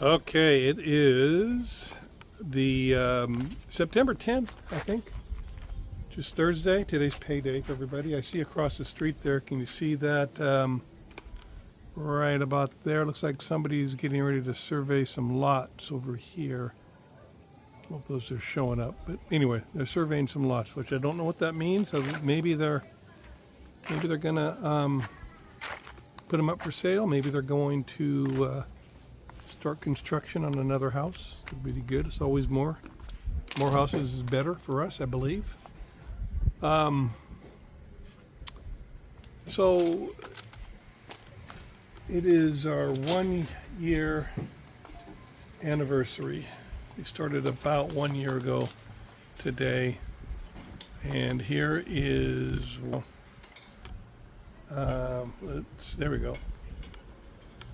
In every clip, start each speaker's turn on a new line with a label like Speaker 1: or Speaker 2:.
Speaker 1: Okay, it is the September 10th, I think. Just Thursday. Today's payday for everybody. I see across the street there. Can you see that right about there? Looks like somebody's getting ready to survey some lots over here. I don't know if those are showing up, but anyway, they're surveying some lots, which I don't know what that means. So maybe they're gonna put them up for sale. Maybe they're going to start construction on another house. Could be good. It's always more houses is better for us, I believe. So it is our 1 year anniversary. We started about 1 year ago today, and here is there we go.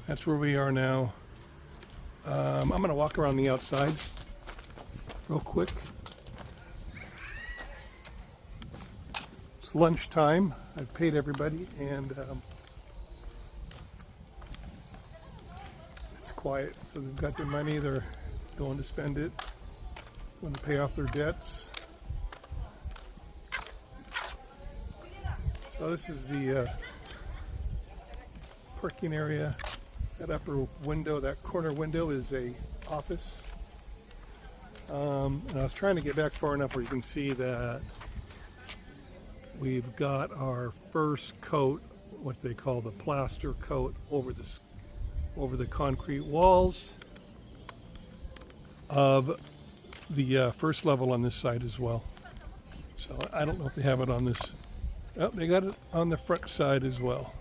Speaker 1: That's where we are now. I'm going to walk around the outside real quick. It's lunchtime. I've paid everybody, and it's quiet. So they've got their money. They're going to spend it. Going to pay off their debts. So this is the parking area. That upper window, that corner window, is a office. And I was trying to get back far enough where you can see that we've got our first coat, what they call the plaster coat, over the concrete walls of the first level on this side as well. So I don't know if they have it on this. Oh, they got it on the front side as well.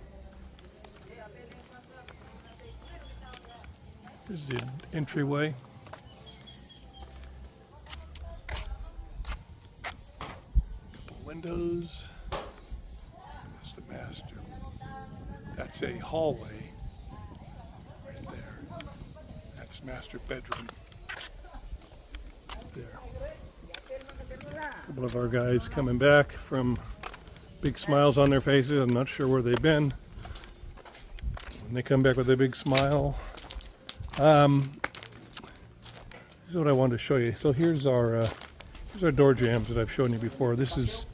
Speaker 1: Here's the entryway. Couple windows. That's the master. That's a hallway right there. That's master bedroom. There. A couple of our guys coming back from big smiles on their faces. I'm not sure where they've been. When they come back with a big smile. This is what I wanted to show you. So here's our door jambs that I've shown you before. This is,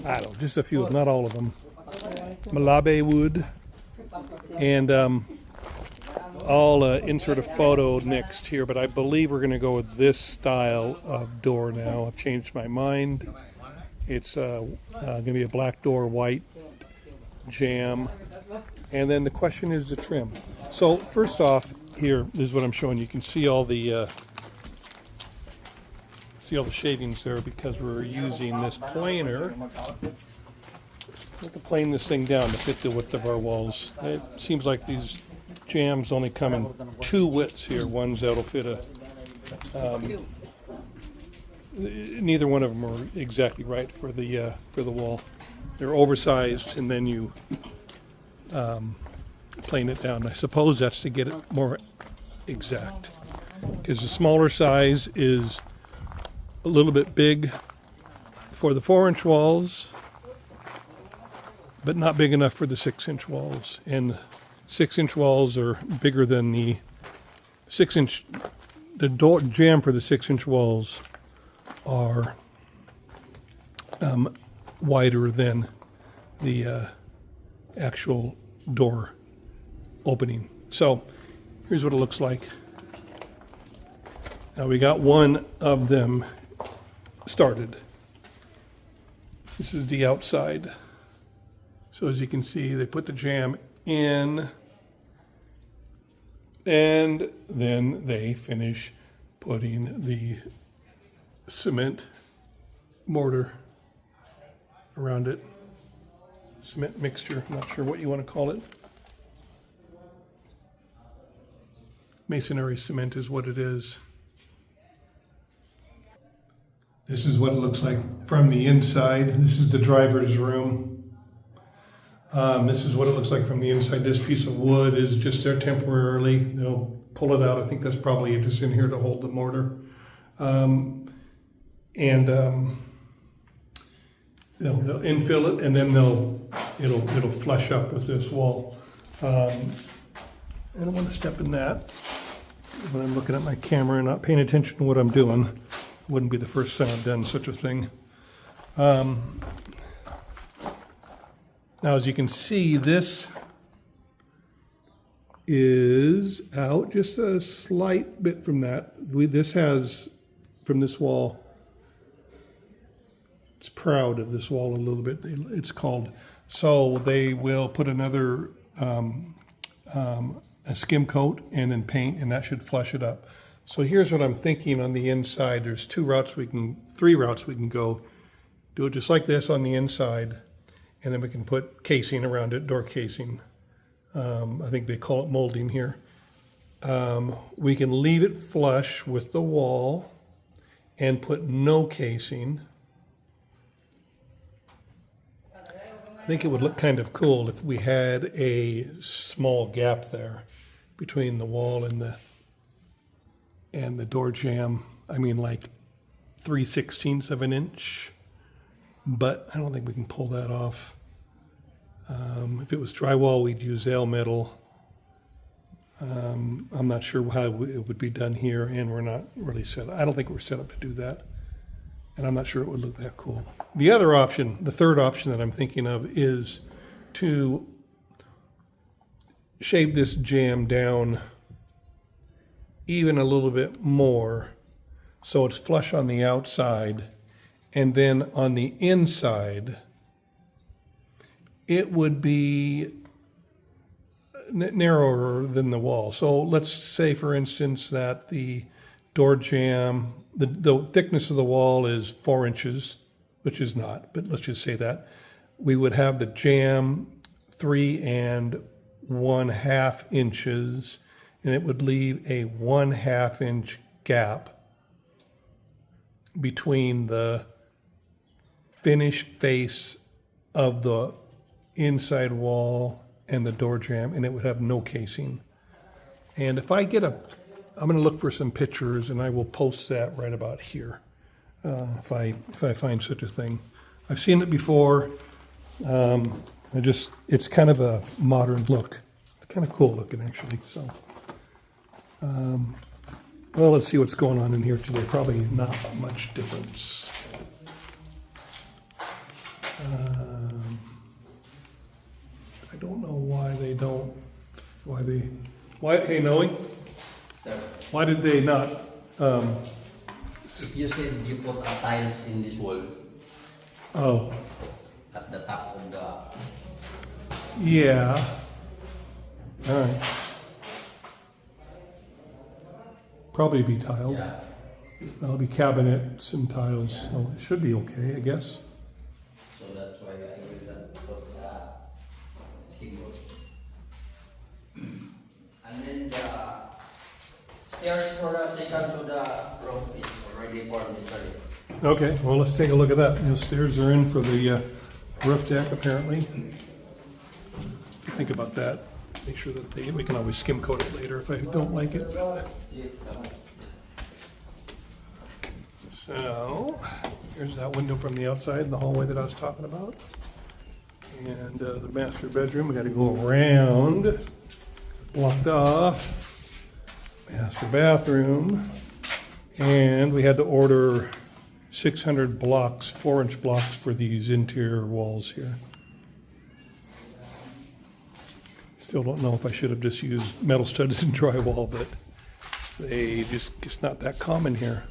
Speaker 1: I don't know, just a few, not all of them. Malabe wood, and I'll insert a photo next here. But I believe we're going to go with this style of door now. I've changed my mind. It's going to be a black door, white jamb, and then the question is the trim. So first off, here is what I'm showing. You can see all the shavings there because we're using this planer. We have to plane this thing down to fit the width of our walls. It seems like these jambs only come in two widths here. Ones that'll fit a. Neither one of them are exactly right for the wall. They're oversized, and then you plane it down. I suppose that's to get it more exact, because the smaller size is a little bit big for the 4-inch walls, but not big enough for the 6-inch walls. And 6-inch walls are bigger than the 6-inch. The door jamb for the 6-inch walls are wider than the actual door opening. So here's what it looks like. Now we got one of them started. This is the outside. So as you can see, they put the jamb in, and then they finish putting the cement mortar around it. Cement mixture, I'm not sure what you want to call it. Masonry cement is what it is. This is what it looks like from the inside. This is the driver's room. This is what it looks like from the inside. This piece of wood is just there temporarily. They'll pull it out. I think that's probably just in here to hold the mortar. They'll infill it, and then it'll flush up with this wall. I don't want to step in that. when I'm looking at my camera and not paying attention to what I'm doing. It wouldn't be the first time I've done such a thing. Now, as you can see, this is out just a slight bit from that. This has, from this wall, it's proud of this wall a little bit. It's called, so they will put another a skim coat and then paint, and that should flush it up. So here's what I'm thinking on the inside. There's three routes we can go. Do it just like this on the inside, and then we can put casing around it, door casing. I think they call it molding here. We can leave it flush with the wall and put no casing. I think it would look kind of cool if we had a small gap there between the wall and the door jamb. I mean, like 3/16 of an inch, but I don't think we can pull that off. If it was drywall, we'd use L metal. I'm not sure how it would be done here, and we're not really set. I don't think we're set up to do that, and I'm not sure it would look that cool. The other option, the third option that I'm thinking of, is to shave this jamb down even a little bit more so it's flush on the outside, and then on the inside it would be narrower than the wall. So let's say, for instance, that the door jamb, the thickness of the wall is 4 inches, which is not, but let's just say that. We would have the jamb 3 1/2 inches, and it would leave a 1/2 inch gap between the finished face of the inside wall and the door jamb, and it would have no casing. And if I get I'm going to look for some pictures, and I will post that right about here, if I find such a thing. I've seen it before. It's kind of a modern look. It's kind of cool looking, actually. So, well, let's see what's going on in here today. Probably not much difference. I don't know why they don't. Hey, Noe?
Speaker 2: Sir,
Speaker 1: Why did they not?
Speaker 2: if you said you put a tiles in this wall
Speaker 1: Oh,
Speaker 2: at the top of the...
Speaker 1: yeah. All right. Probably be tiled.
Speaker 2: Yeah.
Speaker 1: That'll be cabinets and tiles, so it should be okay, I guess.
Speaker 2: So that's why I will not put the skin coat. And then the stairs for the second to the roof is already formed yesterday.
Speaker 1: Okay, well, let's take a look at that. The stairs are in for the roof deck, apparently. Think about that. Make sure that we can always skim coat it later if I don't like it. So, here's that window from the outside in the hallway that I was talking about. And the master bedroom, we got to go around, blocked off. Master bathroom. And we had to order 600 blocks, 4-inch blocks for these interior walls here. Still don't know if I should have just used metal studs and drywall, but it's not that common here.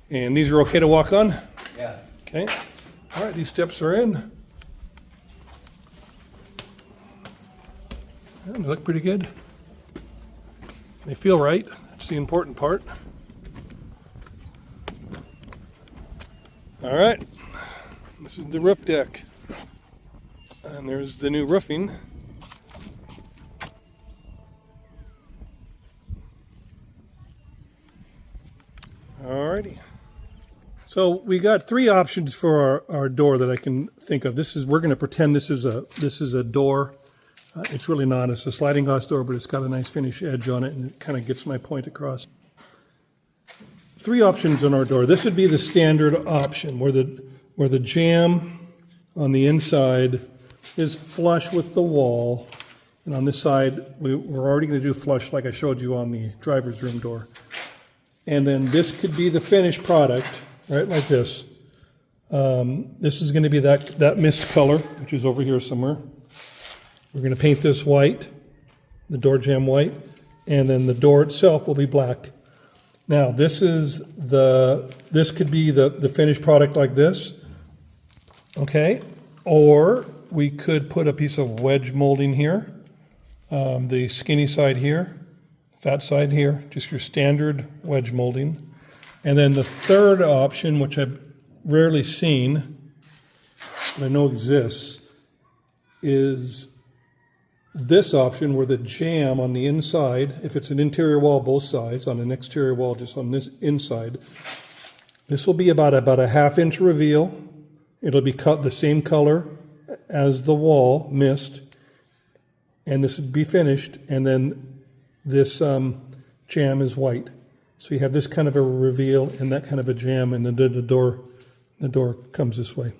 Speaker 1: And these are okay to walk on?
Speaker 2: Yeah.
Speaker 1: Okay. All right, these steps are in. Yeah, they look pretty good. They feel right. That's the important part. All right. This is the roof deck. And there's the new roofing. Alrighty. So we got 3 options for our door that I can think of. We're going to pretend this is a door. It's really not. It's a sliding glass door, but it's got a nice finish edge on it, and it kind of gets my point across. 3 options on our door. This would be the standard option, where the jamb on the inside is flush with the wall, And on this side, we're already going to do flush like I showed you on the driver's room door. And then this could be the finished product, right, like this. This is going to be that mist color, which is over here somewhere. We're going to paint this white, the door jamb white, and then the door itself will be black. Now, this could be the finished product like this, okay? Or we could put a piece of wedge molding here, the skinny side here, fat side here, just your standard wedge molding. And then the third option, which I've rarely seen, but I know exists, is this option where the jamb on the inside, if it's an interior wall both sides, on an exterior wall just on this inside, this will be about a 1/2 inch reveal. It'll be cut the same color as the wall, mist, and this would be finished, and then this jamb is white. So you have this kind of a reveal and that kind of a jamb, and then the door comes this way.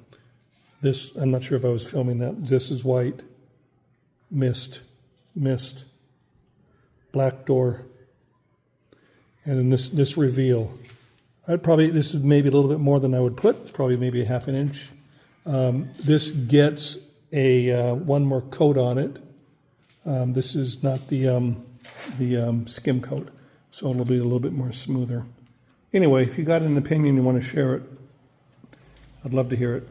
Speaker 1: This, I'm not sure if I was filming that. This is white. Mist, black door, and then this reveal. This is maybe a little bit more than I would put. It's probably maybe a 1/2 inch. This gets a one more coat on it. This is not the skim coat, so it'll be a little bit more smoother. Anyway, if you got an opinion you want to share it, I'd love to hear it.